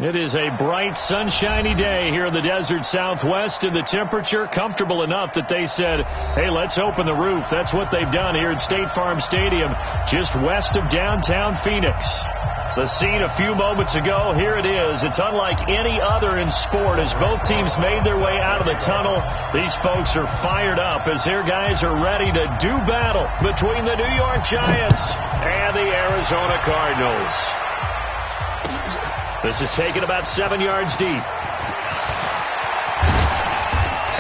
It is a bright, sunshiny day here in the desert Southwest, and the temperature comfortable enough that they said, hey, let's open the roof. That's what they've done here at State Farm Stadium, just west of downtown Phoenix. The scene a few moments ago, here it is. It's unlike any other in sport as both teams made their way out of the tunnel. These folks are fired up as their guys are ready to do battle between the New York Giants and the Arizona Cardinals. This is taken about 7 yards deep.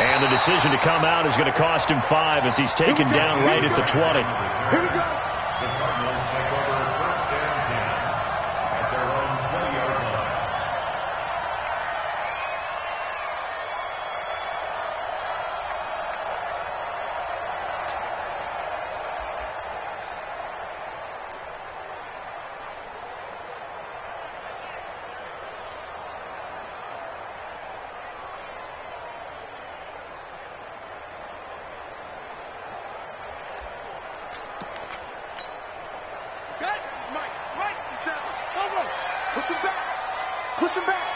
And the decision to come out is going to cost him 5 as he's taken down right at the 20. Here we go. The Cardinals take over first and 10 at their own 20-yard line. Push him back.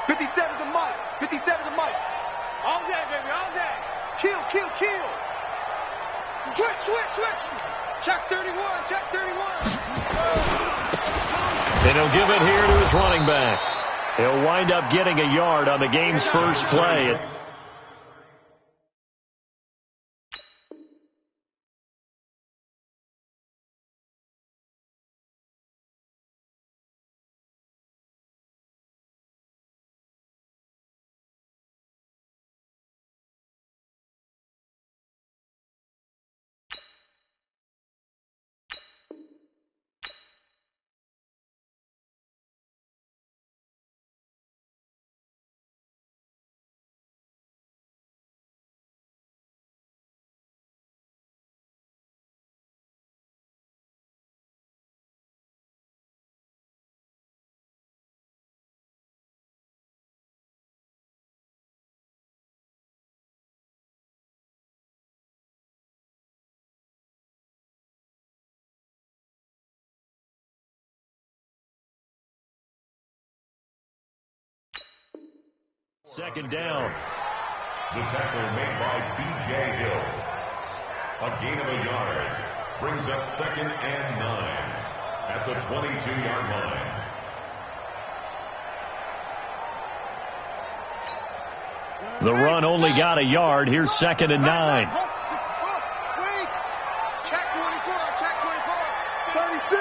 57 to Mike. 57 to Mike. All day, baby, all day. Kill. Switch. Check 31. And he'll give it here to his running back. He'll wind up getting a yard on the game's first play. Second down. The tackle made by B.J. Hill. A gain of a yard brings up 2nd and 9 at the 22-yard line. The run only got a yard. Here's 2nd and 9. Check 24. 36.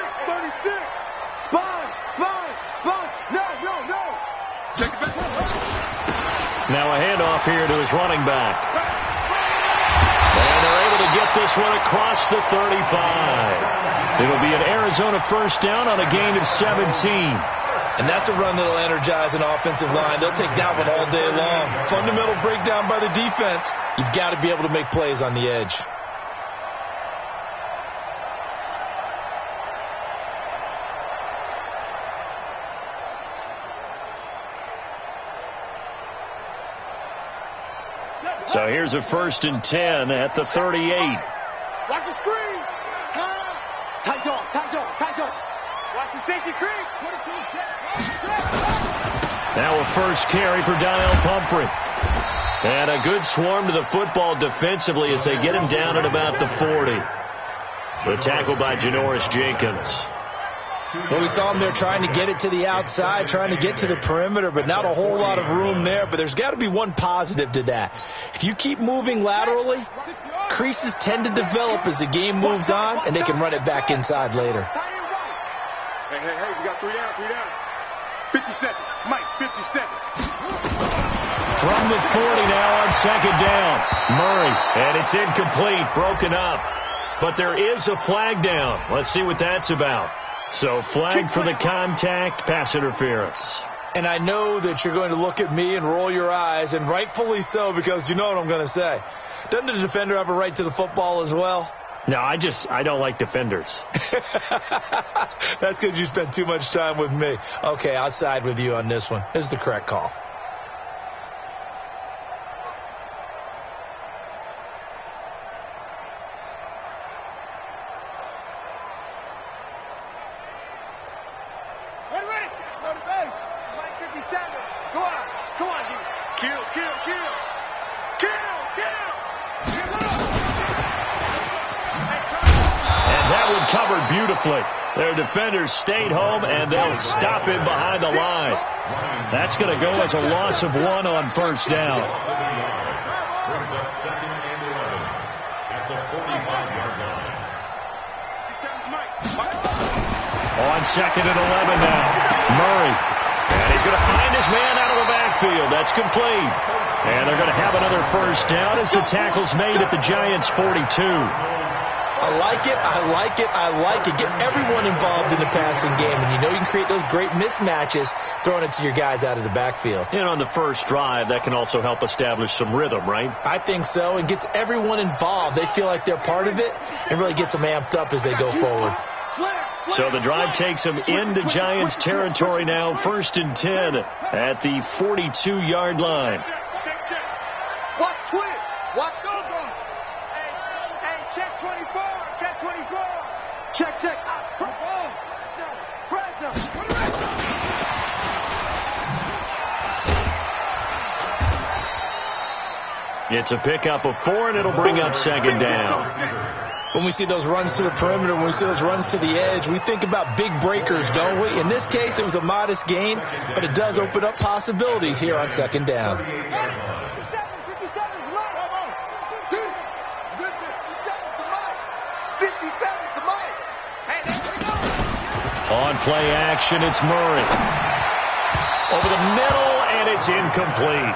Sponge. No. Take it back. Now a handoff here to his running back. And they're able to get this one across the 35. It'll be an Arizona first down on a gain of 17. And that's a run that'll energize an offensive line. They'll take that one all day long. Fundamental breakdown by the defense. You've got to be able to make plays on the edge. So here's a 1st and 10 at the 38. Watch the screen. Pass. Tight dog. Watch the safety creep. Now a first carry for Donnell Pumphrey. And a good swarm to the football defensively as they get him down at about the 40. The tackle by Janoris Jenkins. Well, we saw him there trying to get it to the outside, trying to get to the perimeter, but not a whole lot of room there. But there's got to be one positive to that. If you keep moving laterally, creases tend to develop as the game moves on, and they can run it back inside later. Hey, we got 3 down. 57. Mike, 57. From the 40 now on 2nd down. Murray, and it's incomplete, broken up. But there is a flag down. Let's see what that's about. So flag for the contact, pass interference. And I know that you're going to look at me and roll your eyes, and rightfully so, because you know what I'm going to say. Doesn't the defender have a right to the football as well? No, I don't like defenders. That's because you spent too much time with me. Okay, I'll side with you on this one. This is the correct call. covered beautifully. Their defenders stayed home, and they'll stop him behind the line. That's going to go as a loss of 1 on first down. Brings up 2nd and 11 at the 45-yard line. On 2nd and 11 now. Murray. And he's going to find his man out of the backfield. That's complete. And they're going to have another first down as the tackle's made at the Giants' 42. I like it. I like it. I like it. Get everyone involved in the passing game. And you know you can create those great mismatches throwing it to your guys out of the backfield. And on the first drive, that can also help establish some rhythm, right? I think so. It gets everyone involved. They feel like they're part of it and really gets them amped up as they go forward. So the drive takes them into Giants territory now. 1st and 10 at the 42-yard line. Watch twitch. Watch go. Hey, check 24. Check 24. Check. It's a pickup of 4, and it'll bring up 2nd down. When we see those runs to the perimeter, when we see those runs to the edge, we think about big breakers, don't we? In this case, it was a modest gain, but it does open up possibilities here on 2nd down. 57's Mike. 57's the Mike. Hey, there we go. On play action, it's Murray. Over the middle, and it's incomplete.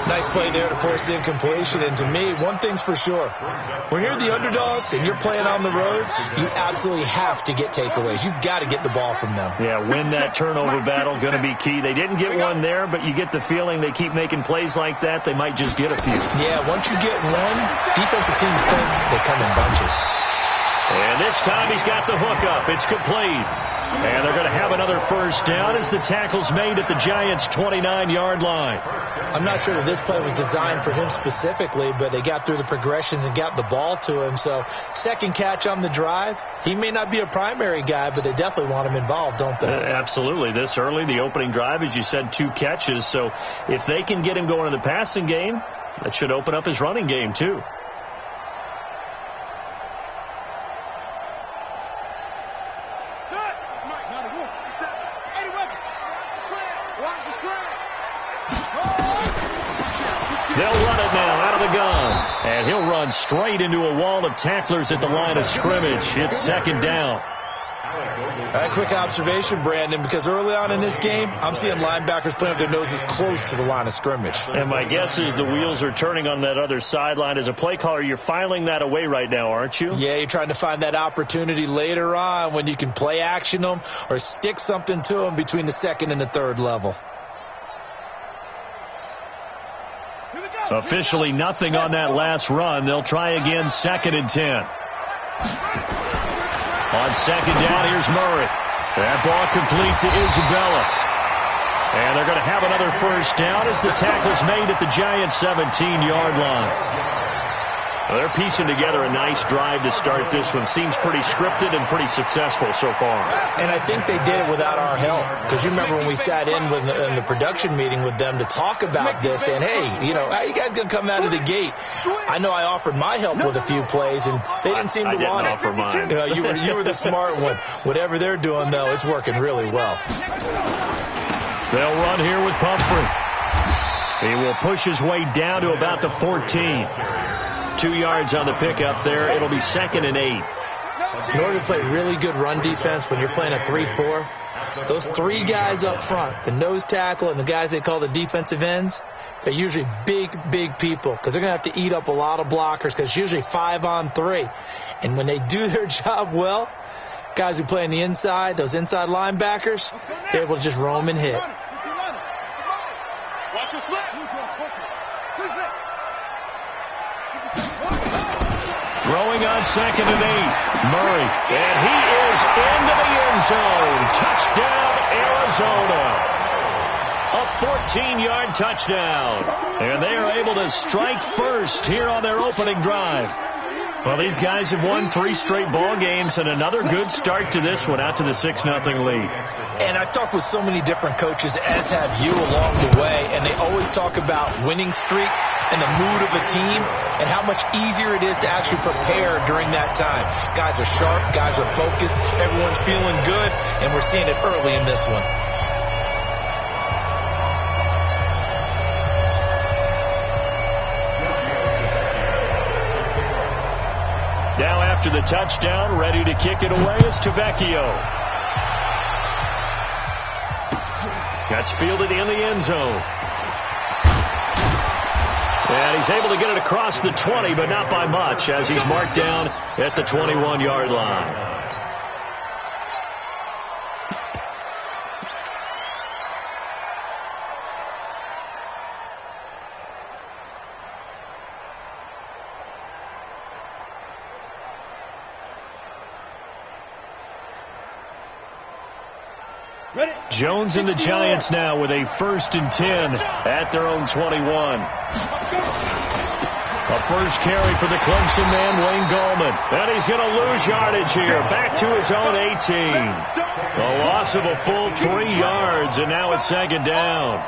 Nice play there to force the incompletion. And to me, one thing's for sure. When you're the underdogs and you're playing on the road, you absolutely have to get takeaways. You've got to get the ball from them. Yeah, win that turnover battle, going to be key. They didn't get one there, but you get the feeling they keep making plays like that, they might just get a few. Yeah, once you get one, defensive teams think they come in bunches. And this time he's got the hook up. It's complete. And they're going to have another first down as the tackle's made at the Giants' 29-yard line. I'm not sure that this play was designed for him specifically, but they got through the progressions and got the ball to him. So second catch on the drive. He may not be a primary guy, but they definitely want him involved, don't they? Absolutely. This early, the opening drive, as you said, 2 catches. So if they can get him going in the passing game, that should open up his running game too. They'll run it now out of the gun. And he'll run straight into a wall of tacklers at the line of scrimmage. It's 2nd down. A quick observation, Brandon, because early on in this game, I'm seeing linebackers playing with their noses close to the line of scrimmage. And my guess is the wheels are turning on that other sideline. As a play caller, you're filing that away right now, aren't you? Yeah, you're trying to find that opportunity later on when you can play action them or stick something to them between the 2nd and the 3rd level. Officially nothing on that last run. They'll try again 2nd and 10. On 2nd down, here's Murray. That ball complete to Isabella. And they're going to have another first down as the tackle's made at the Giants' 17-yard line. Well, they're piecing together a nice drive to start this one. Seems pretty scripted and pretty successful so far. And I think they did it without our help. Because you remember when we sat in the production meeting with them to talk about this, and hey, you know, how you guys going to come out of the gate? I know I offered my help with a few plays, and they didn't seem to want it. I didn't offer mine. You know, you were the smart one. Whatever they're doing, though, it's working really well. They'll run here with Pumphrey. He will push his way down to about the 14. 2 yards on the pickup there. It'll be 2nd and 8. In order to play really good run defense when you're playing a 3-4, those 3 guys up front, the nose tackle and the guys they call the defensive ends, they're usually big people because they're going to have to eat up a lot of blockers because it's usually 5-on-3. And when they do their job well, guys who play on the inside, those inside linebackers, they're able to just roam and hit. Watch the slip. Throwing on 2nd and 8. Murray. And he is into the end zone. Touchdown, Arizona. A 14-yard touchdown. And they are able to strike first here on their opening drive. Well, these guys have won 3 straight ball games and another good start to this one, out to the 6-0 lead. And I've talked with so many different coaches, as have you, along the way, and they always talk about winning streaks and the mood of a team and how much easier it is to actually prepare during that time. Guys are sharp, guys are focused, everyone's feeling good, and we're seeing it early in this one. Now after the touchdown, ready to kick it away is Tavecchio. That's fielded in the end zone. And he's able to get it across the 20, but not by much, as he's marked down at the 21-yard line. Jones and the Giants now with a 1st and 10 at their own 21. A first carry for the Clemson man, Wayne Gallman. And he's going to lose yardage here. Back to his own 18. A loss of a full 3 yards, and now it's 2nd down.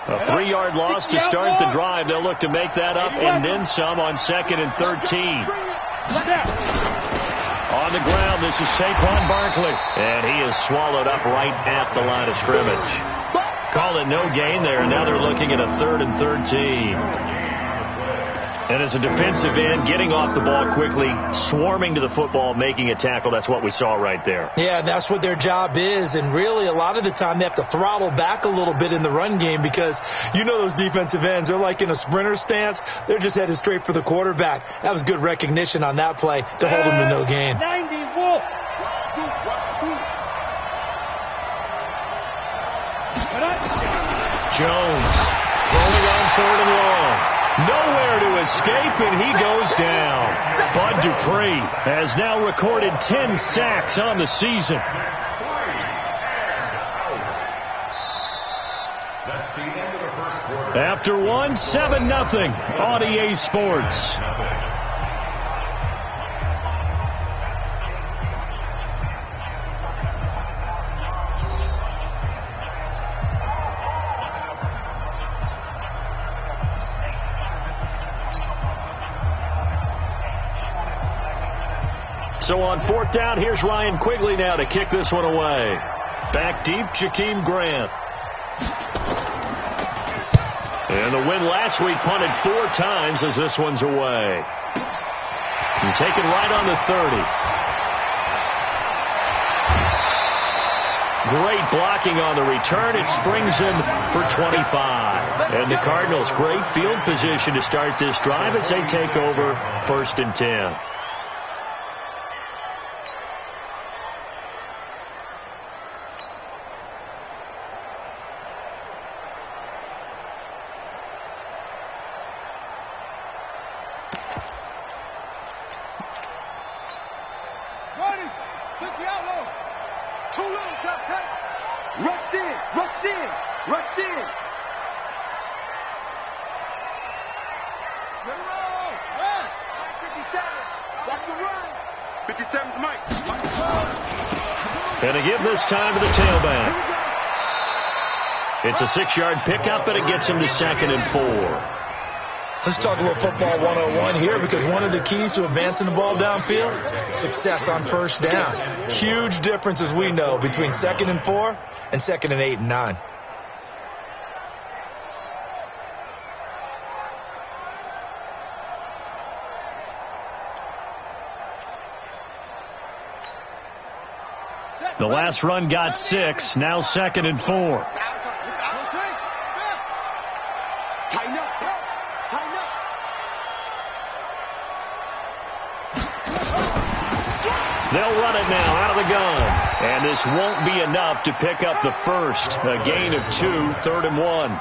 A 3-yard loss to start the drive. They'll look to make that up and then some on 2nd and 13. On the ground, this is Saquon Barkley. And he is swallowed up right at the line of scrimmage. Call it no gain there, and now they're looking at a 3rd and 13. And as a defensive end, getting off the ball quickly, swarming to the football, making a tackle, that's what we saw right there. Yeah, that's what their job is. And really, a lot of the time, they have to throttle back a little bit in the run game because you know those defensive ends, they're like in a sprinter stance. They're just headed straight for the quarterback. That was good recognition on that play to hold them to no gain. Jones throwing on 3rd and long. Nowhere to escape, and he goes down. Bud Dupree has now recorded 10 sacks on the season. That's the end of the first quarter. After one, 7-0 on EA Sports. So on 4th down, here's Ryan Quigley now to kick this one away. Back deep, Jakeem Grant. And the win last week punted 4 times as this one's away. And taken right on the 30. Great blocking on the return. It springs him for 25. And the Cardinals, great field position to start this drive as they take over 1st and 10. Rush in. 57. That's the run. 57's Mike. And to give this time to the tailback. It's a 6-yard pickup, and it gets him to 2nd and 4. Let's talk a little football 101 here, because one of the keys to advancing the ball downfield, success on 1st down. Huge difference, as we know, between 2nd and 4 and 2nd and 8 and 9. The last run got 6, now 2nd and 4. They'll run it now out of the gun. And this won't be enough to pick up the first. A gain of 2, 3rd and 1.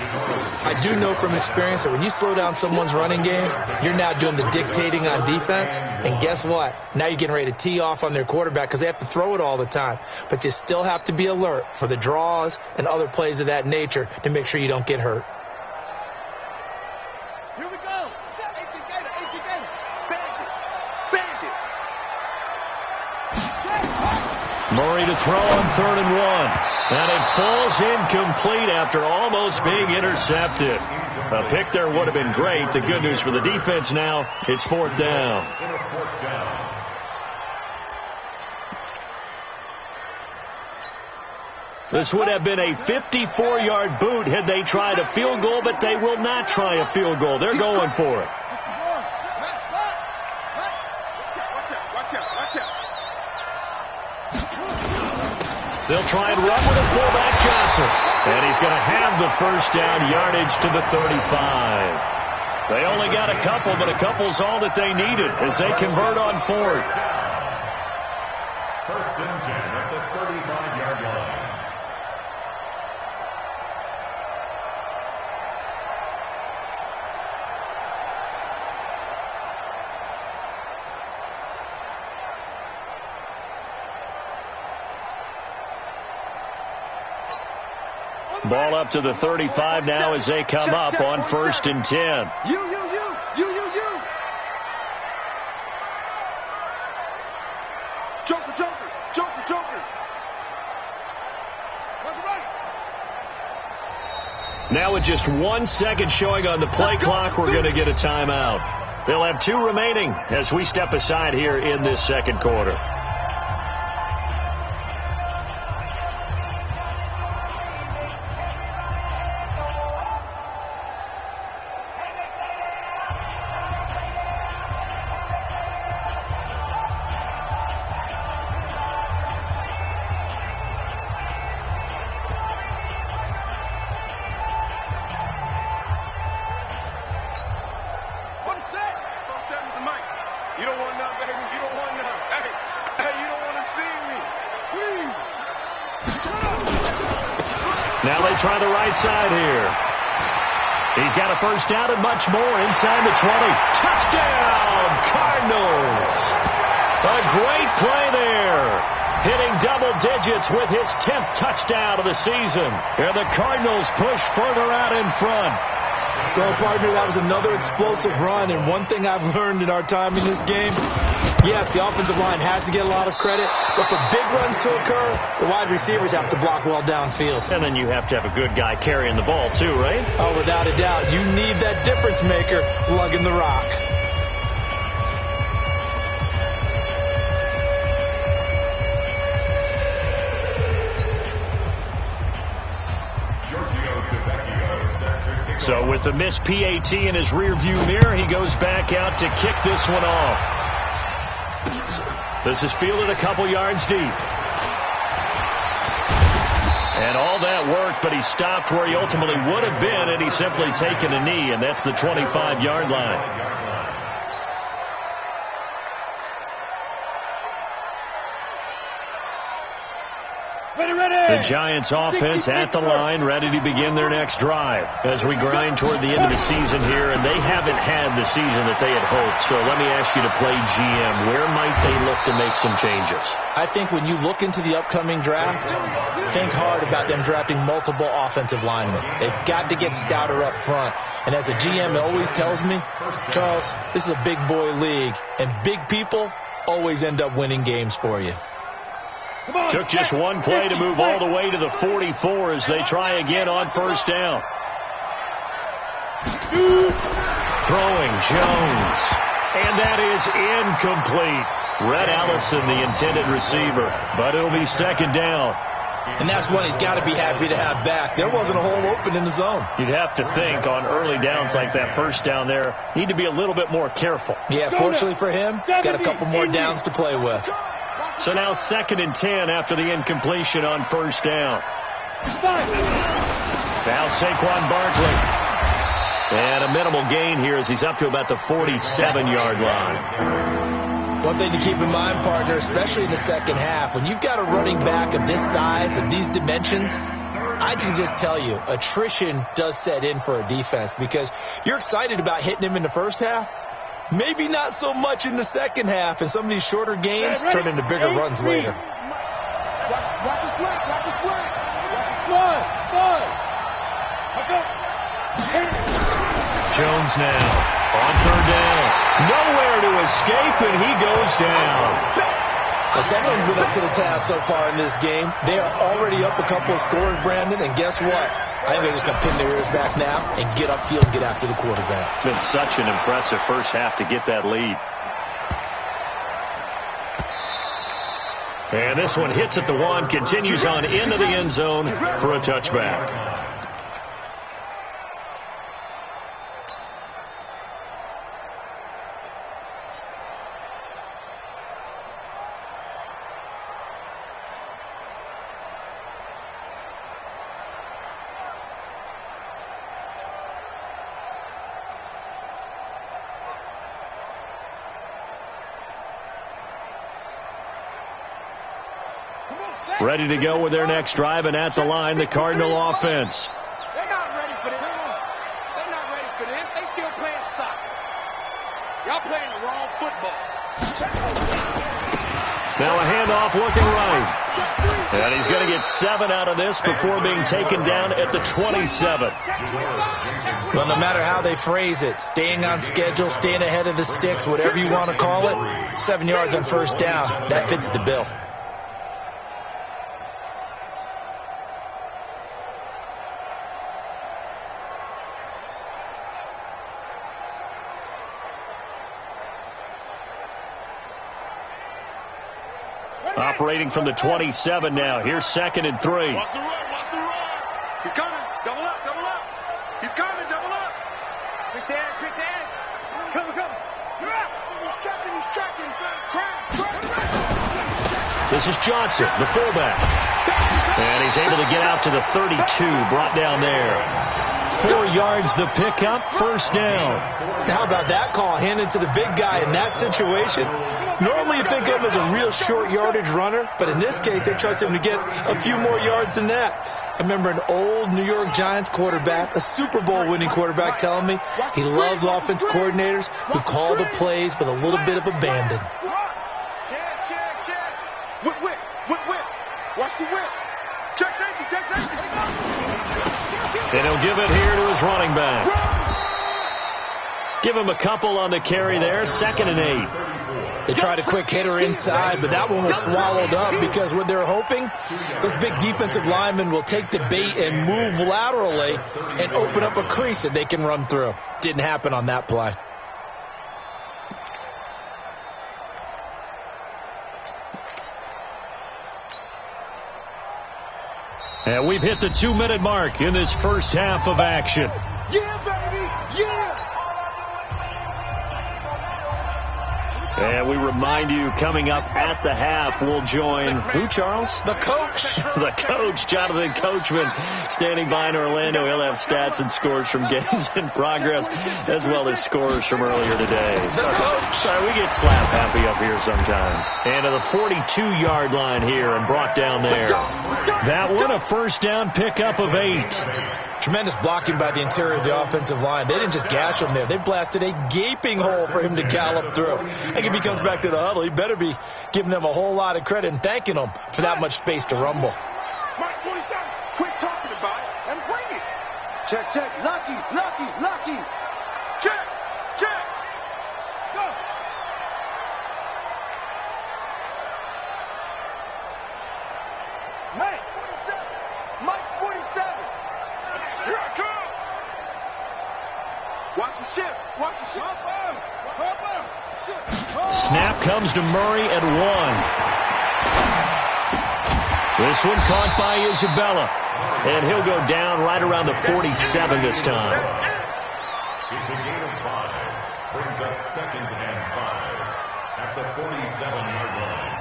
I do know from experience that when you slow down someone's running game, you're now doing the dictating on defense. And guess what? Now you're getting ready to tee off on their quarterback because they have to throw it all the time. But you still have to be alert for the draws and other plays of that nature to make sure you don't get hurt. Here we go. 18 Gator, 18 Gator. Bandit. Bandit. Murray to throw on 3rd and 1. And it falls incomplete after almost being intercepted. A pick there would have been great. The good news for the defense now, it's 4th down. This would have been a 54-yard boot had they tried a field goal, but they will not try a field goal. They're going for it. They'll try and run with a fullback Johnson. And he's going to have the first down yardage to the 35. They only got a couple, but a couple's all that they needed as they convert on 4th. 1st and 10 at the 35-yard line. Ball up to the 35 now as they come up on 1st and 10. You. Joker. Right. Now with just 1 second showing on the play clock, we're going to get a timeout. They'll have 2 remaining as we step aside here in this second quarter. Now they try the right side here. He's got a first down and much more inside the 20. Touchdown, Cardinals. A great play there. Hitting double digits with his 10th touchdown of the season. And the Cardinals push further out in front. Well, partner, that was another explosive run. And one thing I've learned in our time in this game, yes, the offensive line has to get a lot of credit, but for big runs to occur, the wide receivers have to block well downfield. And then you have to have a good guy carrying the ball too, right? Oh, without a doubt. You need that difference maker lugging the rock. So with the missed PAT in his rearview mirror, he goes back out to kick this one off. This is fielded a couple yards deep. And all that worked, but he stopped where he ultimately would have been, and he's simply taken a knee, and that's the 25-yard line. The Giants offense at the line, ready to begin their next drive as we grind toward the end of the season here, and they haven't had the season that they had hoped. So let me ask you to play GM. Where might they look to make some changes? I think when you look into the upcoming draft, think hard about them drafting multiple offensive linemen. They've got to get stouter up front. And as a GM, it always tells me, Charles, this is a big boy league, and big people always end up winning games for you. Took just one play to move all the way to the 44 as they try again on first down. Throwing Jones. And that is incomplete. Red Allison, the intended receiver. But it'll be second down. And that's one he's got to be happy to have back. There wasn't a hole open in the zone. You'd have to think on early downs like that first down there, need to be a little bit more careful. Yeah, fortunately for him, got a couple more downs to play with. So now 2nd and 10 after the incompletion on first down. Now Saquon Barkley. And a minimal gain here as he's up to about the 47-yard line. One thing to keep in mind, partner, especially in the second half, when you've got a running back of this size and these dimensions, I can just tell you, attrition does set in for a defense because you're excited about hitting him in the first half. Maybe not so much in the second half, and some of these shorter gains turn into bigger runs later. Watch his slide. Watch his slide. Watch his slide. Jones now on third down. Nowhere to escape, and he goes down. Well, someone's been up to the task so far in this game. They are already up a couple of scores, Brandon, and guess what? I think they're just going to pin their ears back now and get upfield and get after the quarterback. Been such an impressive first half to get that lead. And this one hits at the 1, continues on into the end zone for a touchback. Ready to go with their next drive, and at the line, the Cardinal offense. They're not ready for this. They're not ready for this. They still playing soccer. Y'all playing the wrong football. Now a handoff looking right. And he's going to get 7 out of this before being taken down at the 27. Well, no matter how they phrase it, staying on schedule, staying ahead of the sticks, whatever you want to call it, 7 yards on first down, that fits the bill. Operating from the 27 now. Here's 2nd and 3. Watch the run. Watch the run. He's coming. Double up. Double up. He's coming. Double up. Pick the edge. Pick the edge. Come. You're out. He's tracking. Crash. This is Johnson, the fullback. And he's able to get out to the 32, brought down there. 4 yards the pickup, first down. How about that call? Handed to the big guy in that situation. Normally you think of him as a real short yardage runner, but in this case they trust him to get a few more yards than that. I remember an old New York Giants quarterback, a Super Bowl winning quarterback, telling me he loves offense coordinators who call the plays with a little bit of abandon. Whip. Watch the whip. Check safety. And he'll give it here to his running back. Give him a couple on the carry there. 2nd and 8. They tried a quick hitter inside, but that one was swallowed up because what they're hoping, those big defensive linemen will take the bait and move laterally and open up a crease that they can run through. Didn't happen on that play. And we've hit the 2-minute mark in this first half of action. Yeah, baby. Yeah. And we remind you, coming up at the half, we'll join who, Charles? The coach. The coach, Jonathan Coachman, standing by in Orlando. He'll have stats and scores from games in progress, as well as scores from earlier today. The coach. Sorry, we get slap happy up here sometimes. And to the 42-yard line here and brought down there. That one, a first down pickup of 8. Tremendous blocking by the interior of the offensive line. They didn't just gash him there. They blasted a gaping hole for him to gallop through. I think if he comes back to the huddle, he better be giving them a whole lot of credit and thanking them for that much space to rumble. Mike 47, quit talking about it and bring it. Check. Lucky. Check. Go. Mike's 47. Here I come. Watch the ship. Snap comes to Murray at 1. This one caught by Isabella. And he'll go down right around the 47 this time. It's a gain of 5. Brings up 2nd and 5 at the 47-yard line.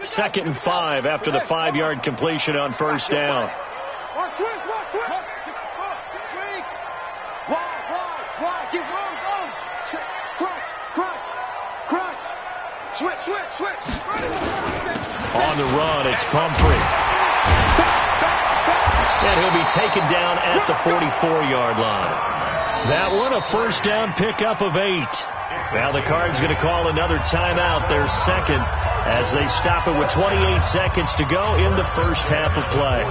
Second and 5 after the 5-yard completion on first down. Watch twist. On the run, it's Pumphrey. And he'll be taken down at the 44-yard line. That one, a first down pickup of 8. Now the Cards going to call another timeout, their second, as they stop it with 28 seconds to go in the first half of play.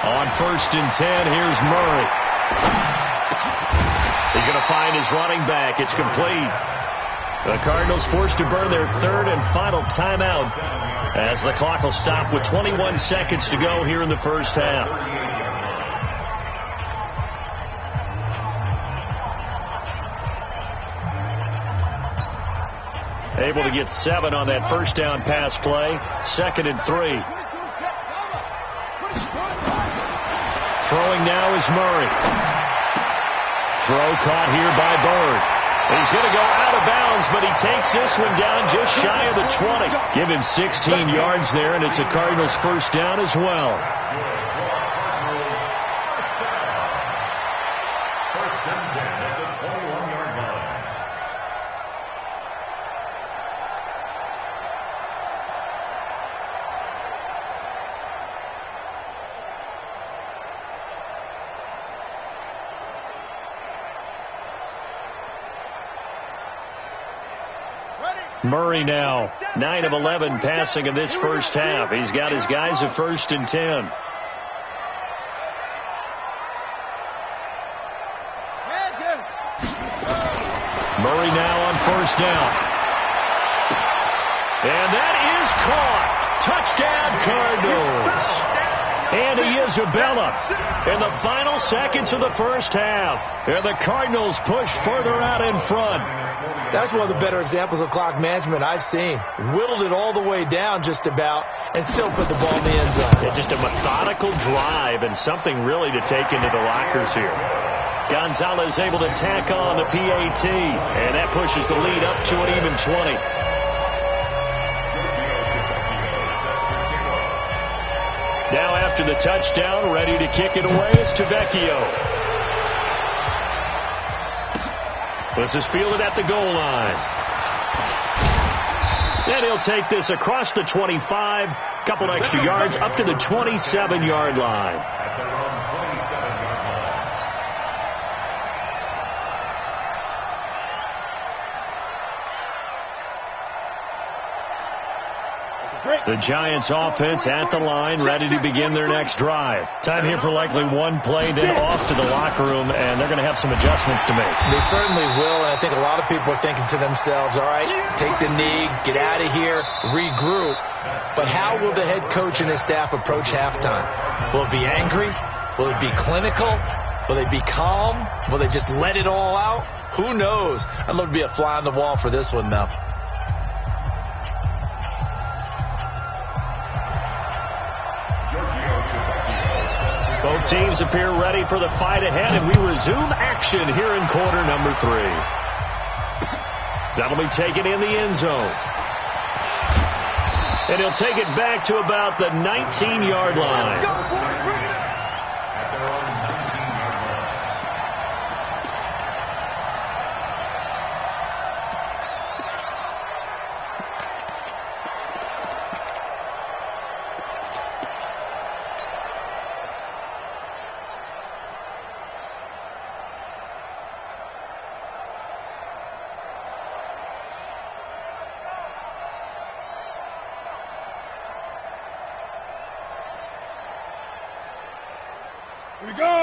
On 1st and 10, here's Murray. He's going to find his running back. It's complete. The Cardinals forced to burn their third and final timeout as the clock will stop with 21 seconds to go here in the first half. Able to get 7 on that first down pass play. 2nd and 3. Throwing now is Murray. Throw caught here by Bird. He's going to go out of bounds, but he takes this one down just shy of the 20. Give him 16 yards there, and it's a Cardinals first down as well. First and 10 at the 21-yard line. Murray now, 9 of 11 passing in this first half. He's got his guys at 1st and 10. Murray now on 1st down. And that is caught. Touchdown, Cardinals. Andy Isabella in the final seconds of the first half. And the Cardinals push further out in front. That's one of the better examples of clock management I've seen. Whittled it all the way down just about and still put the ball in the end zone. Yeah, just a methodical drive and something really to take into the lockers here. Gonzalez able to tack on the PAT, and that pushes the lead up to an even 20. Now after the touchdown, ready to kick it away is Tavecchio. This is fielded at the goal line. And he'll take this across the 25, couple extra yards up to the 27-yard line. At their own 27-yard line. The Giants offense at the line, ready to begin their next drive. Time here for likely one play, then off to the locker room, and they're going to have some adjustments to make. They certainly will, and I think a lot of people are thinking to themselves, all right, take the knee, get out of here, regroup. But how will the head coach and his staff approach halftime? Will it be angry? Will it be clinical? Will they be calm? Will they just let it all out? Who knows? I'd love to be a fly on the wall for this one, though. Both teams appear ready for the fight ahead, and we resume action here in quarter number 3. That'll be taken in the end zone. And he'll take it back to about the 19-yard line.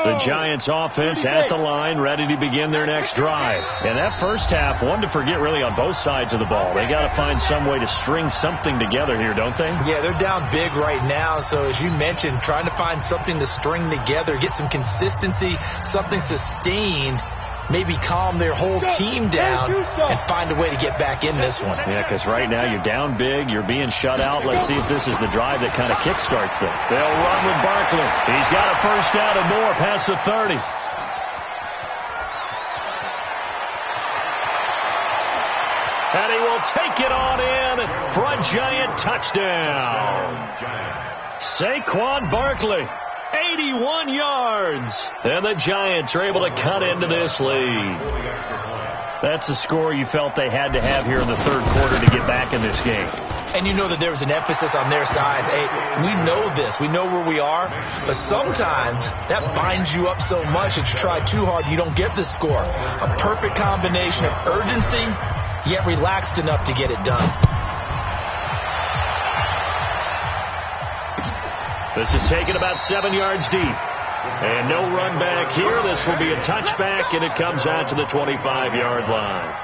The Giants offense at the line, ready to begin their next drive. And that first half, one to forget really on both sides of the ball. They got to find some way to string something together here, don't they? Yeah, they're down big right now. So as you mentioned, trying to find something to string together, get some consistency, something sustained, maybe calm their whole team down and find a way to get back in this one. Yeah, because right now you're down big, you're being shut out. Let's see if this is the drive that kind of kickstarts them. They'll run with Barkley. He's got a first down and more past the 30. And he will take it on in for a Giant touchdown. Giants. Saquon Barkley, 81 yards. And the Giants are able to cut into this lead. That's the score you felt they had to have here in the third quarter to get back in this game. And you know that there was an emphasis on their side. Hey, we know this. We know where we are. But sometimes that binds you up so much that you try too hard, you don't get the score. A perfect combination of urgency, yet relaxed enough to get it done. This is taken about 7 yards deep. And no run back here. This will be a touchback, and it comes out to the 25-yard line.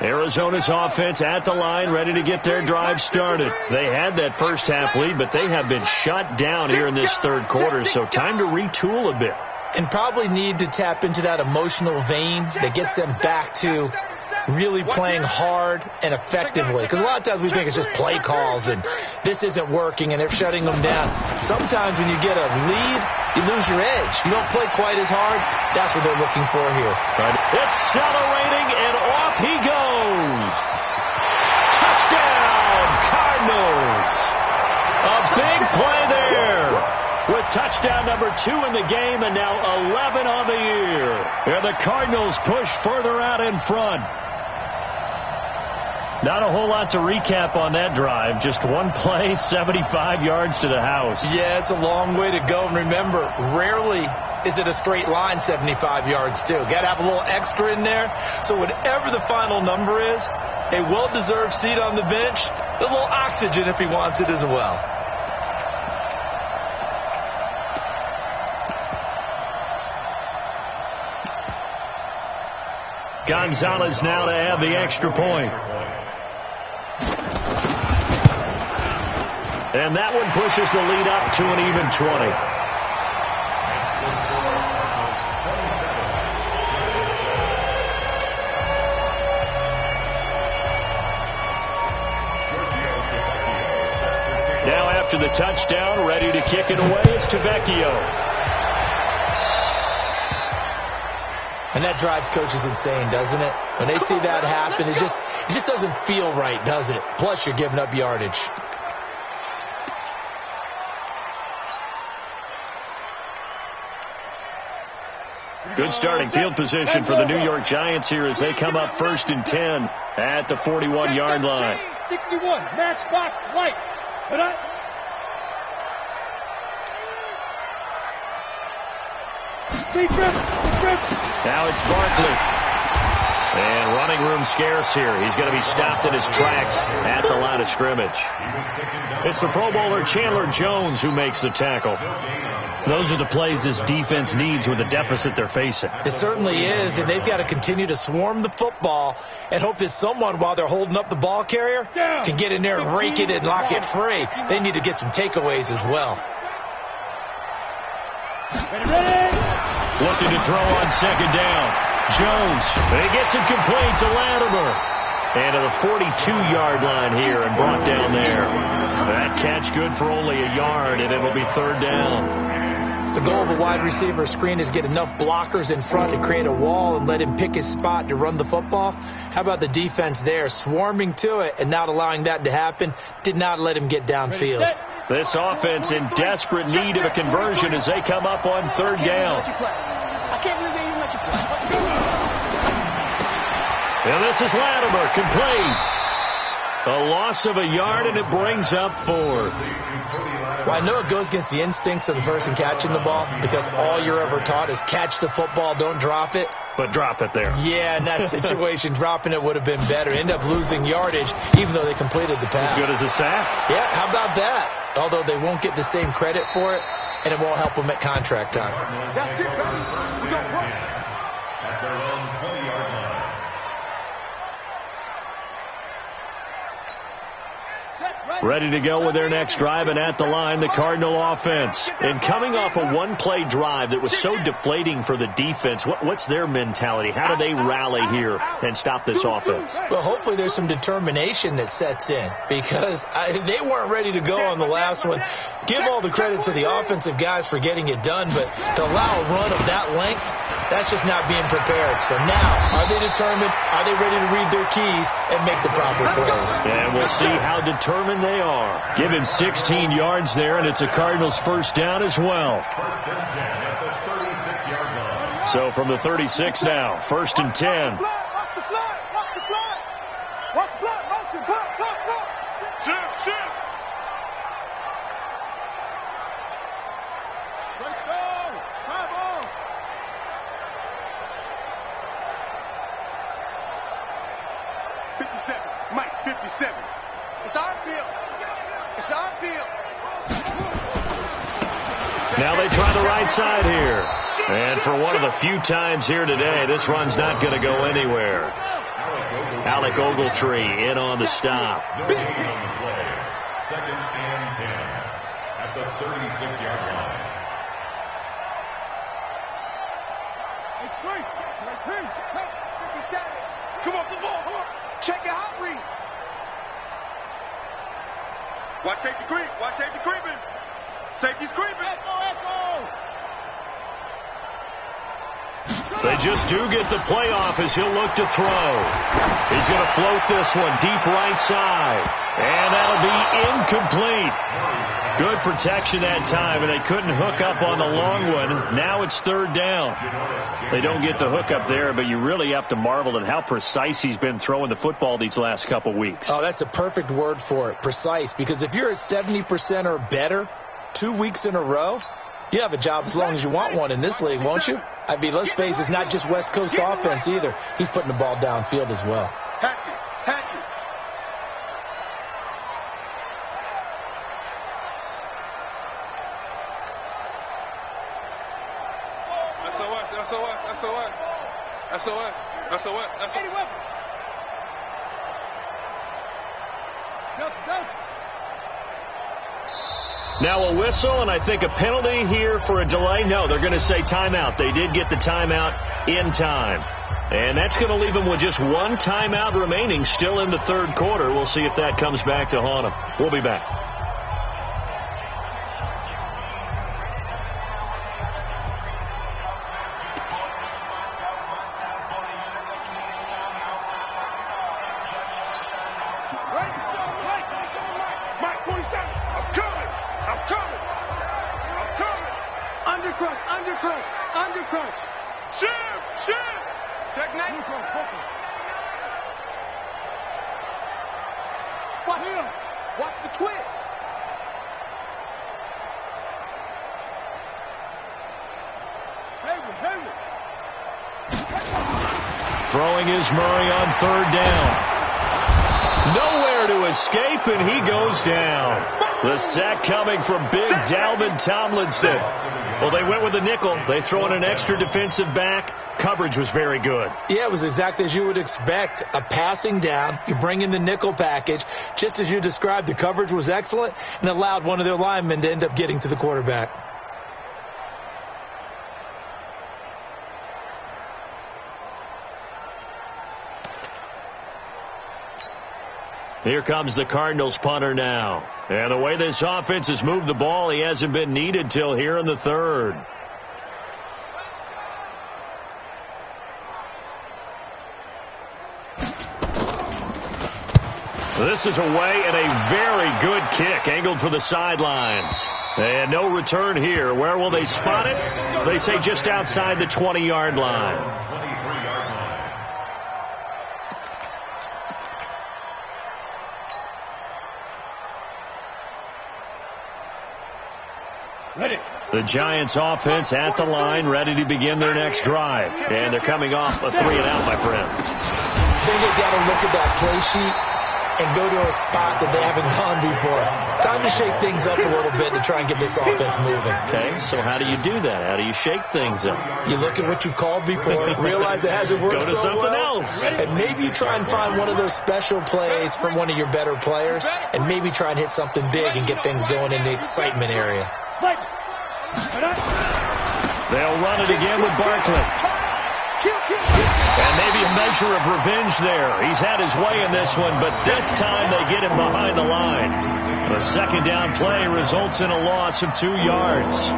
Arizona's offense at the line, ready to get their drive started. They had that first half lead, but they have been shut down here in this third quarter, so time to retool a bit. And probably need to tap into that emotional vein that gets them back to really playing hard and effectively. Because a lot of times we think it's just play calls and this isn't working and they're shutting them down. Sometimes when you get a lead, you lose your edge. You don't play quite as hard. That's what they're looking for here. Accelerating, and off he goes. Touchdown, Cardinals. A big play there with touchdown number 2 in the game and now 11 on the year. And the Cardinals push further out in front. Not a whole lot to recap on that drive. Just one play, 75 yards to the house. Yeah, it's a long way to go. And remember, rarely is it a straight line 75 yards, too. Got to have a little extra in there. So whatever the final number is, a well-deserved seat on the bench, a little oxygen if he wants it as well. Gonzalez now to have the extra point. And that one pushes the lead up to an even 20. Now after the touchdown, ready to kick it away, it's Tavecchio. And that drives coaches insane, doesn't it? When they see that happen, it just doesn't feel right, does it? Plus, you're giving up yardage. Good starting field position for the New York Giants here as they come up 1st and 10 at the 41-yard line. 61, matchbox lights. Now it's Barkley. And running room scarce here. He's going to be stopped in his tracks at the line of scrimmage. It's the Pro Bowler Chandler Jones who makes the tackle. Those are the plays this defense needs with the deficit they're facing. It certainly is, and they've got to continue to swarm the football and hope that someone, while they're holding up the ball carrier, can get in there and rake it and lock it free. They need to get some takeaways as well. Looking to throw on 2nd down. Jones, he gets it complete to Latimer. And to the 42-yard line here and brought down there. That catch good for only a yard, and it'll be 3rd down. The goal of a wide receiver screen is get enough blockers in front to create a wall and let him pick his spot to run the football. How about the defense there, swarming to it and not allowing that to happen? Did not let him get downfield. This offense in desperate need of a conversion as they come up on 3rd down. I can't believe they even let you play. And this is Latimer, complete. A loss of a yard, and it brings up 4th. Well, I know it goes against the instincts of the person catching the ball because all you're ever taught is catch the football, don't drop it. But drop it there. Yeah, in that situation, dropping it would have been better. End up losing yardage, even though they completed the pass. As good as a sack? Yeah, how about that? Although they won't get the same credit for it, and it won't help them at contract time. That's it, baby. We got play. At their own 20-yard line. Set. Ready to go with their next drive, and at the line, the Cardinal offense. And coming off a one-play drive that was so deflating for the defense, what's their mentality? How do they rally here and stop this offense? Well, hopefully there's some determination that sets in, because they weren't ready to go on the last one. Give all the credit to the offensive guys for getting it done, but to allow a run of that length, that's just not being prepared. So now, are they determined? Are they ready to read their keys and make the proper plays? And we'll see how determined they are. Give him 16 yards there, and it's a Cardinals first down as well. First and 10 at the 36-yard line. So from the 36 now, first and 10. Watch the flag. Watch the flag. Watch the flag. Motion. Block. Shift. Let's go. 5-0. Mike, 57. It's our field. Now they try the right side here. And for one of the few times here today, this run's not going to go anywhere. Alec Ogletree in on the stop. No gain on the play. Second and 10 at the 36-yard line. It's great. 57. Come off the ball. Check your hot read. Watch safety creeping. Safety's creeping. Echo. They just do get the playoff as he'll look to throw. He's going to float this one deep right side. And that'll be incomplete. Good protection that time, and they couldn't hook up on the long one. Now it's third down. They don't get the hook up there, but you really have to marvel at how precise he's been throwing the football these last couple weeks. Oh, that's the perfect word for it, precise, because if you're at 70% or better 2 weeks in a row, you have a job as long as you want one in this league, won't you? I mean, let's face it, it's not just West Coast offense either. He's putting the ball downfield as well. Hatchet. SOS. Eddie Weber. Delta. Now a whistle, and I think a penalty here for a delay. No, they're going to say timeout. They did get the timeout in time. And that's going to leave them with just one timeout remaining still in the third quarter. We'll see if that comes back to haunt them. We'll be back. Undercrunch. Shift. Technique. Watch the twist. Hayward. Throwing is Murray on third down. Nowhere to escape, and he goes down. The sack coming from big Dalvin Tomlinson. Well, they went with the nickel. They throw in an extra defensive back. Coverage was very good. Yeah, it was exactly as you would expect. A passing down. You bring in the nickel package. Just as you described, the coverage was excellent and allowed one of their linemen to end up getting to the quarterback. Here comes the Cardinals punter now. And the way this offense has moved the ball, he hasn't been needed till here in the third. This is away, and a very good kick angled for the sidelines. And no return here. Where will they spot it? They say just outside the 20-yard line. 23-yard line. Ready. The Giants offense at the line, ready to begin their next drive. And they're coming off a 3-and-out, my friend. I think they've got to look at that play sheet and go to a spot that they haven't gone before. Time to shake things up a little bit to try and get this offense moving. Okay, so how do you do that? How do you shake things up? You look at what you've called before, realize it hasn't worked Go to so something well, else. and maybe you try and find one of those special plays from one of your better players, and maybe try and hit something big and get things going in the excitement area. They'll run it again with Barkley. And maybe a measure of revenge there. He's had his way in this one, but this time they get him behind the line. The second down play results in a loss of 2 yards.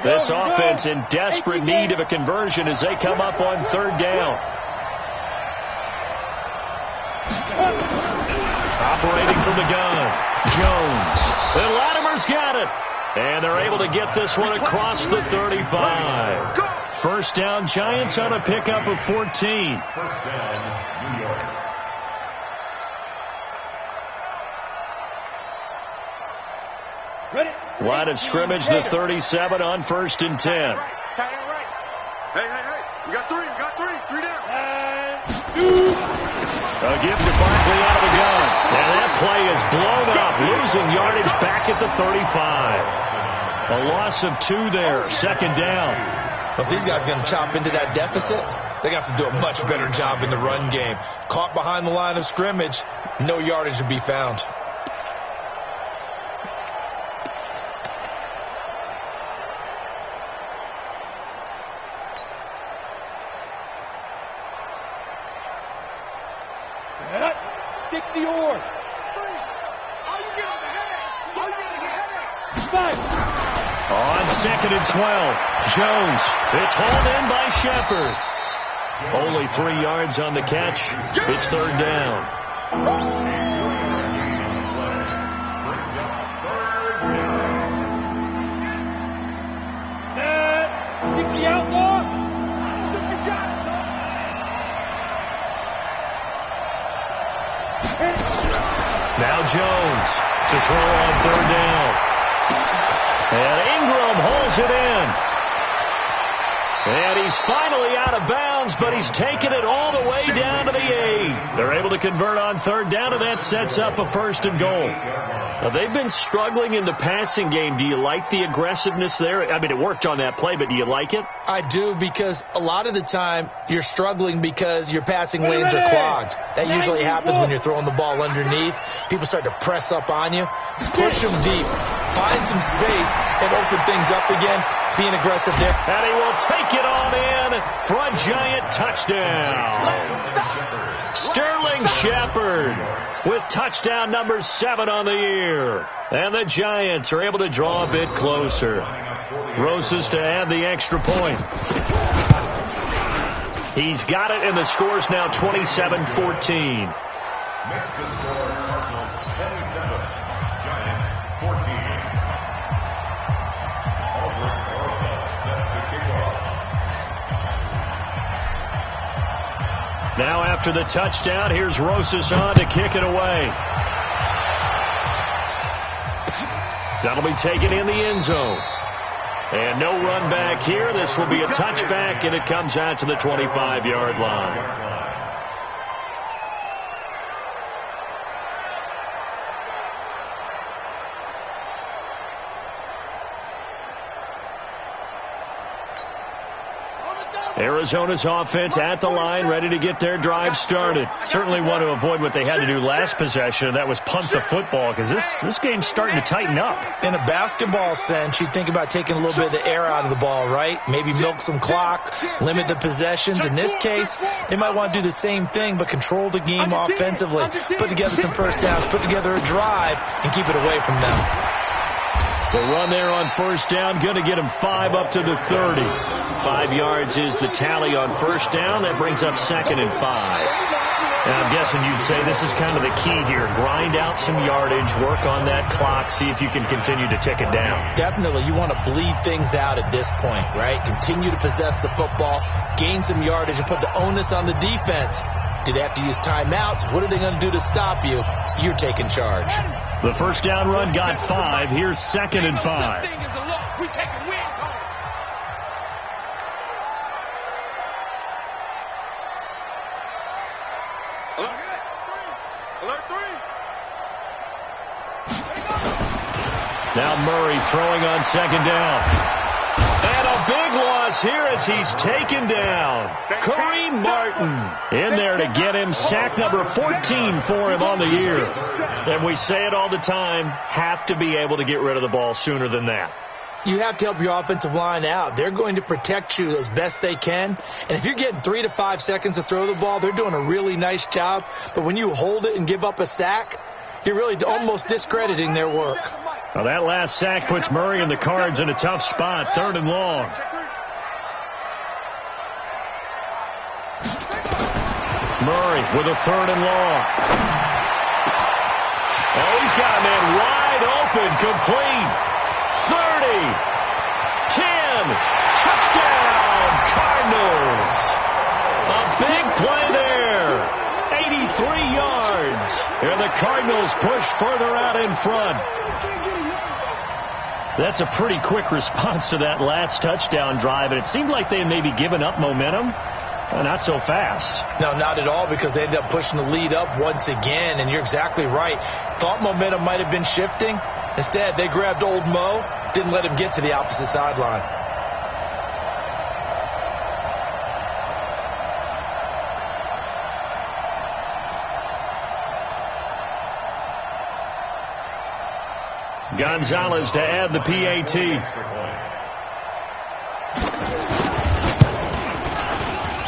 This offense in desperate need of a conversion as they come up on 3rd down. Operating from the gun, Jones. And Latimer's got it. And they're able to get this one across the 35. First down, Giants on a pickup of 14. First down, New York. Line of scrimmage, the 37 on 1st and 10. Hey, we got 3 down. A gift to Barkley out of the gun. And that play is blown up, losing yardage back at the 35. A loss of 2 there, 2nd down. If these guys are going to chop into that deficit, they got to do a much better job in the run game. Caught behind the line of scrimmage, no yardage to be found. On 2nd and 12, Jones. It's hauled in by Shepard. Only 3 yards on the catch. It's 3rd down. Set. 60 outlaw. Now Jones to throw on 3rd down. And Ingram holds it in. And he's finally out of bounds, but he's taken it all the way down to the 8. They're able to convert on 3rd down, and that sets up a 1st and goal. Now, they've been struggling in the passing game. Do you like the aggressiveness there? I mean, it worked on that play, but do you like it? I do, because a lot of the time you're struggling because your passing lanes are clogged. That usually happens when you're throwing the ball underneath. People start to press up on you. Push them deep. Find some space and open things up again. Being aggressive there. And he will take it on in for a Giant touchdown. Sterling Shepard with touchdown number 7 on the year. And the Giants are able to draw a bit closer. Rosas to add the extra point. He's got it, and the score's now 27-14. Makes the score Cardinals 27, Giants 14. Albert Rosas set to kick off. Now after the touchdown, here's Rosas on to kick it away. That'll be taken in the end zone. And no run back here. This will be a touchback, and it comes out to the 25-yard line. Arizona's offense at the line, ready to get their drive started. Certainly want to avoid what they had to do last possession, and that was punt the football, because this game's starting to tighten up. In a basketball sense, you think about taking a little bit of the air out of the ball, right? Maybe milk some clock, limit the possessions. In this case, they might want to do the same thing, but control the game offensively. Put together some first downs, put together a drive, and keep it away from them. The run there on first down, going to get him 5 up to the 30. 5 yards is the tally on first down. That brings up 2nd and 5. And I'm guessing you'd say this is kind of the key here. Grind out some yardage, work on that clock, see if you can continue to tick it down. Definitely. You want to bleed things out at this point, right? Continue to possess the football, gain some yardage, and put the onus on the defense Do they have to use timeouts? What are they going to do to stop you? You're taking charge. The first down run got 5. Here's 2nd and 5. We take a win. Alert 3. Now Murray throwing on 2nd down. And a big loss here as he's taken down. Kareem Martin in there to get him. Sack number 14 for him on the year. And we say it all the time, have to be able to get rid of the ball sooner than that. You have to help your offensive line out. They're going to protect you as best they can. And if you're getting 3 to 5 seconds to throw the ball, they're doing a really nice job. But when you hold it and give up a sack, you're really almost discrediting their work. Well, that last sack puts Murray and the Cards in a tough spot. 3rd and long. Murray with a 3rd and long. Oh, he's got a man wide open, complete. 30, 10, touchdown, Cardinals. A big play there, 83 yards. And the Cardinals push further out in front. That's a pretty quick response to that last touchdown drive, and it seemed like they had maybe given up momentum. Not so fast. No, not at all, because they ended up pushing the lead up once again, and you're exactly right. Thought momentum might have been shifting. Instead, they grabbed old Mo, didn't let him get to the opposite sideline. Gonzalez to add the PAT.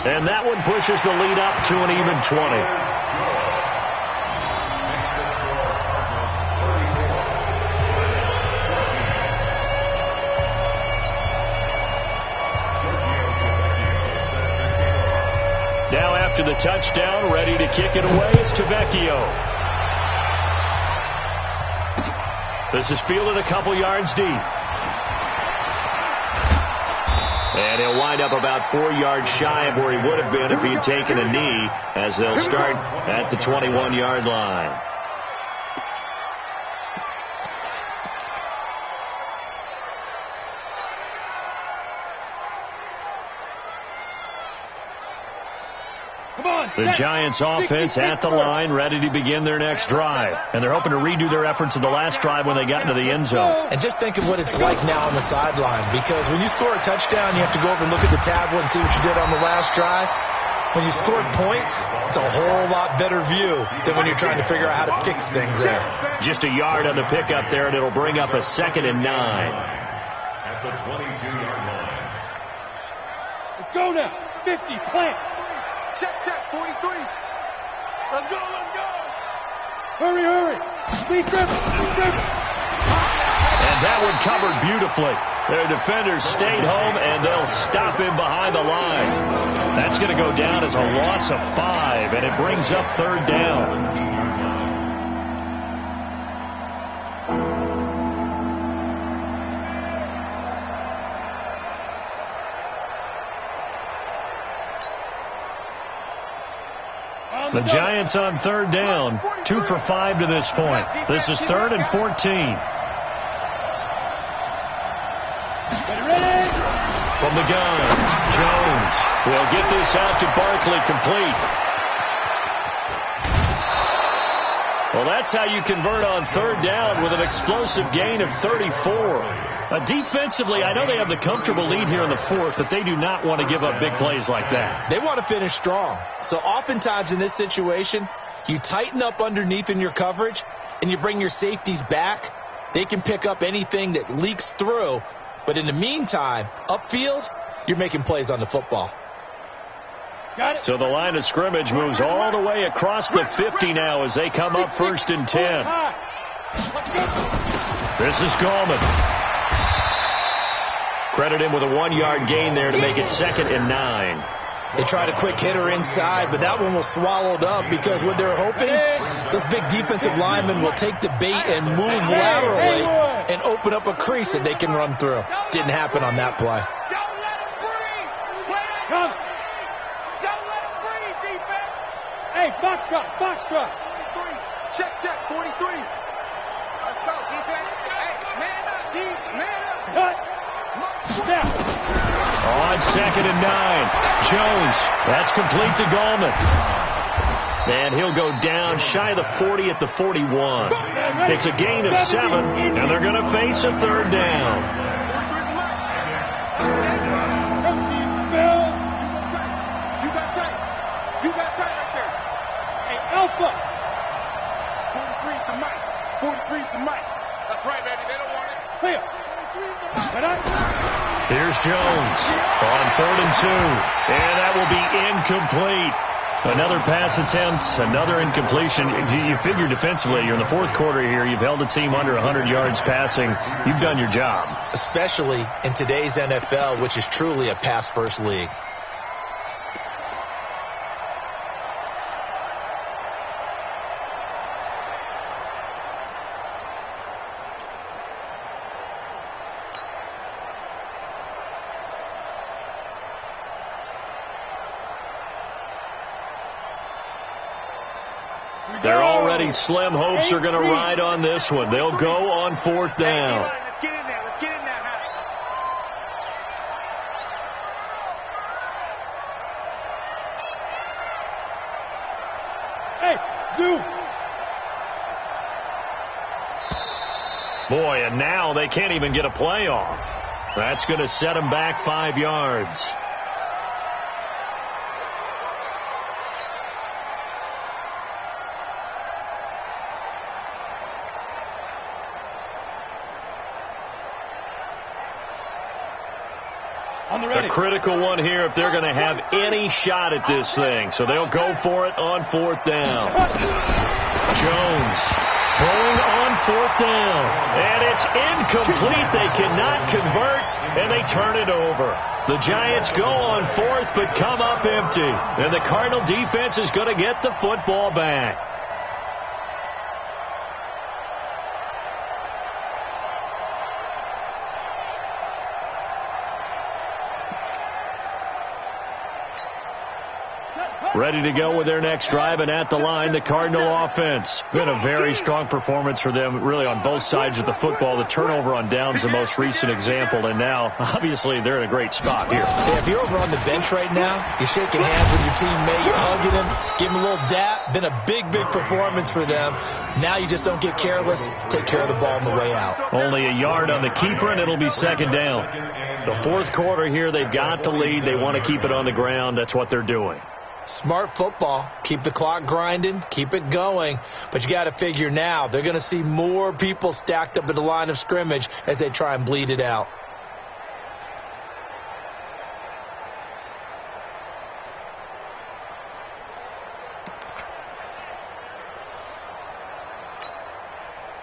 And that one pushes the lead up to an even 20. Now after the touchdown, ready to kick it away is Tavecchio. This is fielded a couple yards deep. And he'll wind up about 4 yards shy of where he would have been if he had taken a knee, as they'll start at the 21-yard line. The Giants offense at the line, ready to begin their next drive. And they're hoping to redo their efforts of the last drive when they got into the end zone. And just think of what it's like now on the sideline, because when you score a touchdown, you have to go over and look at the tablet and see what you did on the last drive. When you scored points, it's a whole lot better view than when you're trying to figure out how to fix things there. Just a yard on the pickup there, and it'll bring up a 2nd and 9. At the 22-yard line. Let's go now. 50, plant. Check, 43. Let's go. Hurry. Please dribble. And that one covered beautifully. Their defenders stayed home, and they'll stop him behind the line. That's going to go down as a loss of 5, and it brings up 3rd down. The Giants on 3rd down, 2 for 5 to this point. This is 3rd and 14. From the gun, Jones will get this out to Barkley, complete. Well, that's how you convert on 3rd down with an explosive gain of 34. Defensively, I know they have the comfortable lead here in the 4th, but they do not want to give up big plays like that. They want to finish strong. So oftentimes in this situation, you tighten up underneath in your coverage, and you bring your safeties back. They can pick up anything that leaks through. But in the meantime, upfield, you're making plays on the football. Got it. So the line of scrimmage moves all the way across the 50 now as they come up 1st and 10. This is Gallman. Credit him with a 1-yard gain there to make it 2nd and 9. They tried a quick hitter inside, but that one was swallowed up because what they're hoping, those big defensive linemen will take the bait and move laterally and open up a crease that they can run through. Didn't happen on that play. Don't let him breathe. Come. Don't let him breathe, defense. Hey, box drop, box drop. 43. Check, 43. Let's go, defense. Hey, man up, D. Man up. Cut. Snap. On 2nd and 9. Jones. That's complete to Gallman. And he'll go down shy of the 40 at the 41. It's a gain of 7, and they're going to face a 3rd down. You got tight right there. Hey, Alpha. 43 is the mic. 43 is the mic. That's right, baby. They don't want it. Clear. 43 is the mic. Right on. Here's Jones on 3rd and 2. And that will be incomplete. Another pass attempt, another incompletion. You figure defensively, you're in the 4th quarter here. You've held the team under 100 yards passing. You've done your job. Especially in today's NFL, which is truly a pass-first league. They're already slim hopes are going to ride on this one. They'll go on 4th down. Let's get in there. Let's get in there. Hey, zoom. Boy, and now they can't even get a play off. That's going to set them back 5 yards. A critical one here if they're going to have any shot at this thing. So they'll go for it on 4th down. Jones throwing on 4th down. And it's incomplete. They cannot convert, and they turn it over. The Giants go on 4th but come up empty. And the Cardinal defense is going to get the football back. Ready to go with their next drive, and at the line, the Cardinal offense. Been a very strong performance for them, really, on both sides of the football. The turnover on downs, the most recent example, and now, obviously, they're in a great spot here. Yeah, if you're over on the bench right now, you're shaking hands with your teammate, you're hugging him, give him a little dap. Been a big, big performance for them. Now you just don't get careless. Take care of the ball on the way out. Only a yard on the keeper, and it'll be 2nd down. The 4th quarter here, they've got the lead. They want to keep it on the ground. That's what they're doing. Smart football. Keep the clock grinding. Keep it going. But you got to figure now they're going to see more people stacked up at the line of scrimmage as they try and bleed it out.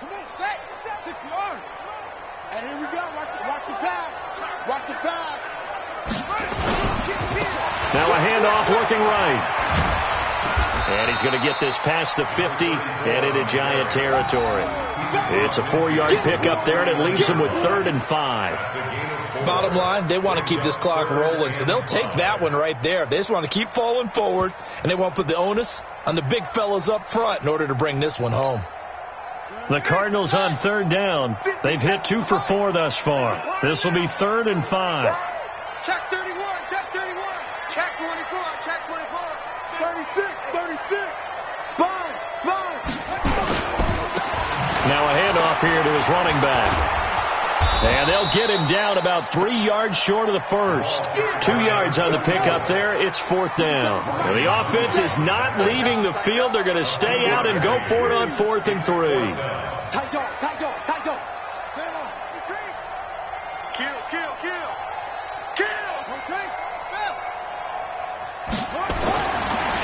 Come on, set. 6 yards. And here we go. Watch the pass. Watch the pass. Now a handoff looking right. And he's going to get this past the 50 and into Giant territory. It's a 4-yard pickup there, and it leaves them with 3rd and 5. Bottom line, they want to keep this clock rolling, so they'll take that one right there. They just want to keep falling forward, and they want to put the onus on the big fellas up front in order to bring this one home. The Cardinals on 3rd down. They've hit 2 for 4 thus far. This will be 3rd and 5. Check 31. Check 31. Check 24. Check 24. 36. Sponge. Now a handoff here to his running back. And they'll get him down about 3 yards short of the first. 2 yards on the pickup there. It's 4th down. And the offense is not leaving the field. They're going to stay out and go for it on 4th and 3. Tight dog.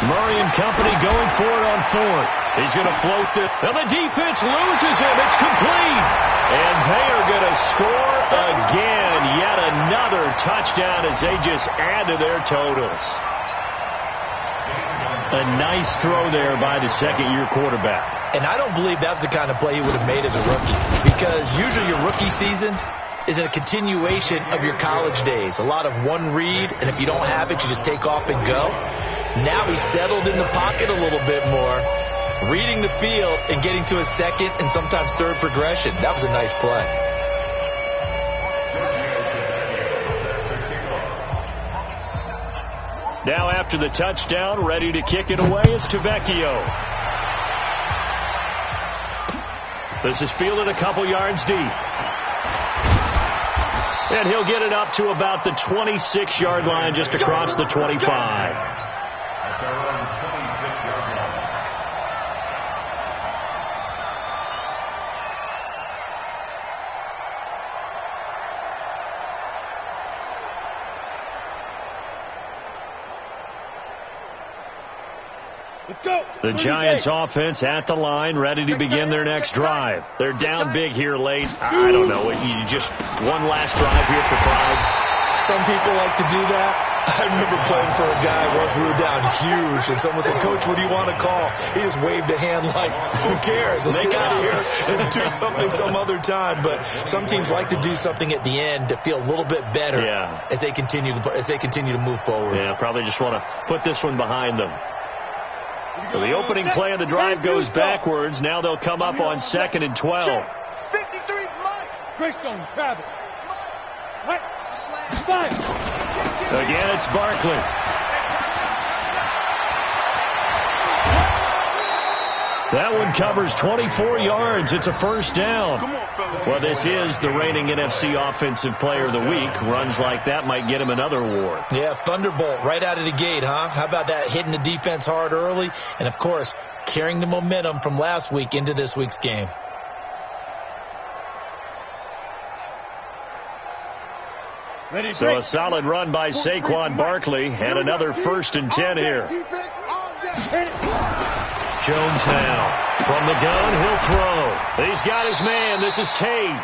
Murray and company going for it on 4th. He's going to float this. And the defense loses him. It's complete. And they are going to score again. Yet another touchdown as they just add to their totals. A nice throw there by the 2nd-year quarterback. And I don't believe that was the kind of play he would have made as a rookie, because usually your rookie season is a continuation of your college days. A lot of one read, and if you don't have it, you just take off and go. Now he's settled in the pocket a little bit more, reading the field and getting to his second and sometimes third progression. That was a nice play. Now after the touchdown, ready to kick it away is Tavecchio. This is fielded a couple yards deep. And he'll get it up to about the 26-yard line, just across the 25. At their own 26-yard line. Let's go. The Giants offense at the line, ready to begin their next drive. They're down big here late. I don't know. You just one last drive here for pride. Some people like to do that. I remember playing for a guy once we were down huge, and someone said, "Coach, what do you want to call?" He just waved a hand like, "Who cares? Let's get out of here and do something some other time." But some teams like to do something at the end to feel a little bit better as they continue to move forward. Yeah, probably just want to put this one behind them. So the opening play of the drive goes backwards. Now they'll come up on 2nd and 12. 53 Mike. Greystone, travel. Right. Again, it's Barkley. That one covers 24 yards. It's a first down. Well, this is the reigning NFC Offensive Player of the Week. Runs like that might get him another award. Yeah, thunderbolt right out of the gate, huh? How about that? Hitting the defense hard early, and, of course, carrying the momentum from last week into this week's game. So a solid run by Saquon Barkley, and another 1st and 10 here. Jones now. From the gun, he'll throw. He's got his man. This is Tate.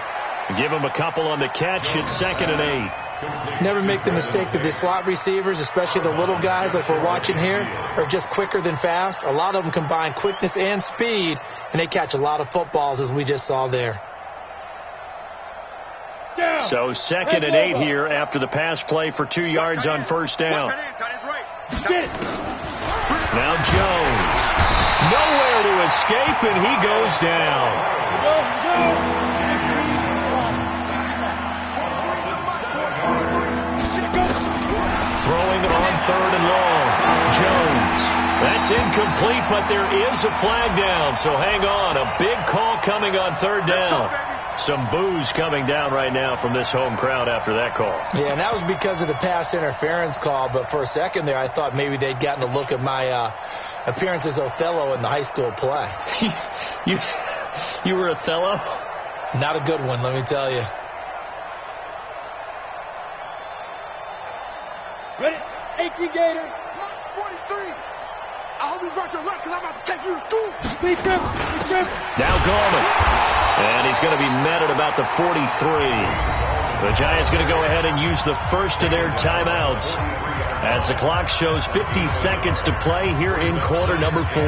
Give him a couple on the catch. It's 2nd and 8. Never make the mistake that the slot receivers, especially the little guys like we're watching here, are just quicker than fast. A lot of them combine quickness and speed, and they catch a lot of footballs, as we just saw there. So 2nd and 8 here after the pass play for 2 yards on first down. Now Jones. Nowhere to escape, and he goes down. Throwing on 3rd and long. Jones. That's incomplete, but there is a flag down, so hang on. A big call coming on 3rd down. Some boos coming down right now from this home crowd after that call. Yeah, and that was because of the pass interference call, but for a second there I thought maybe they'd gotten a look at my appearance as Othello in the high school play. You were Othello? Not a good one, let me tell you. Ready? 18 Gator. March 43. I hope you brought your lunch because I'm about to take you to school. Big trip. Now Gorman. And he's going to be met at about the 43. The Giants going to go ahead and use the first of their timeouts as the clock shows 50 seconds to play here in quarter number 4.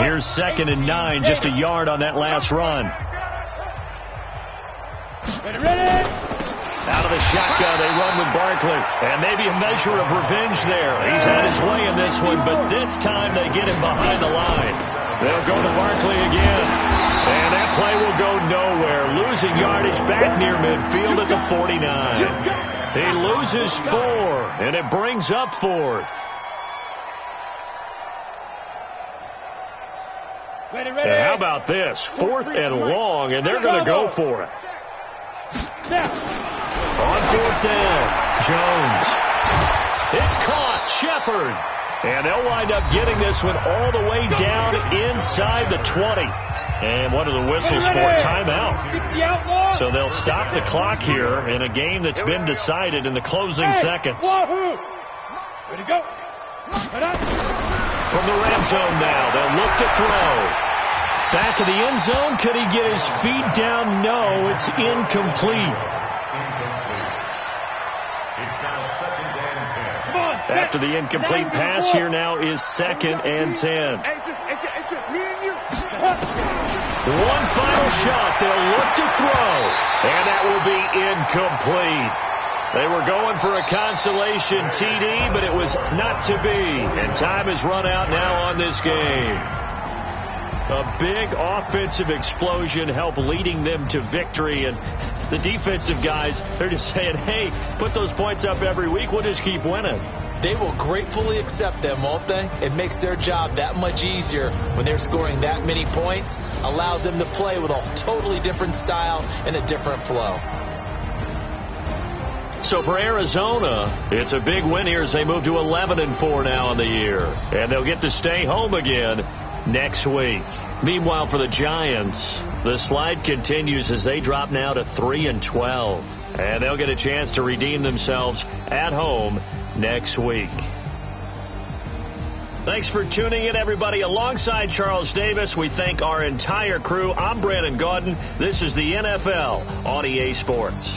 Here's 2nd and 9, just a yard on that last run. Ready. Out of the shotgun, they run with Barkley. And maybe a measure of revenge there. He's had his way in this one, but this time they get him behind the line. They'll go to Barkley again. And that play will go nowhere. Losing yardage back near midfield at the 49. He loses 4, and it brings up 4th. Ready. And how about this? 4th and long, and they're going to go for it. On 4th down, Jones. It's caught. Shepard. And they'll wind up getting this one all the way down inside the 20. And what are the whistles for? Timeout. So they'll stop the clock here in a game that's been decided in the closing seconds. Ready to go. From the red zone now, they'll look to throw. Back of the end zone. Could he get his feet down? No, it's incomplete. After the incomplete pass, here now is 2nd and 10. It's just me and you. One final shot. They'll look to throw. And that will be incomplete. They were going for a consolation TD, but it was not to be. And time has run out now on this game. A big offensive explosion helped leading them to victory. And the defensive guys, they're just saying, hey, put those points up every week. We'll just keep winning. They will gratefully accept them, won't they? It makes their job that much easier when they're scoring that many points. Allows them to play with a totally different style and a different flow. So for Arizona, it's a big win here as they move to 11-4 now in the year. And they'll get to stay home again next week. Meanwhile, for the Giants, the slide continues as they drop now to 3-12. And they'll get a chance to redeem themselves at home next week. Thanks for tuning in, everybody. Alongside Charles Davis, we thank our entire crew. I'm Brandon Gaudin. This is the NFL on EA Sports.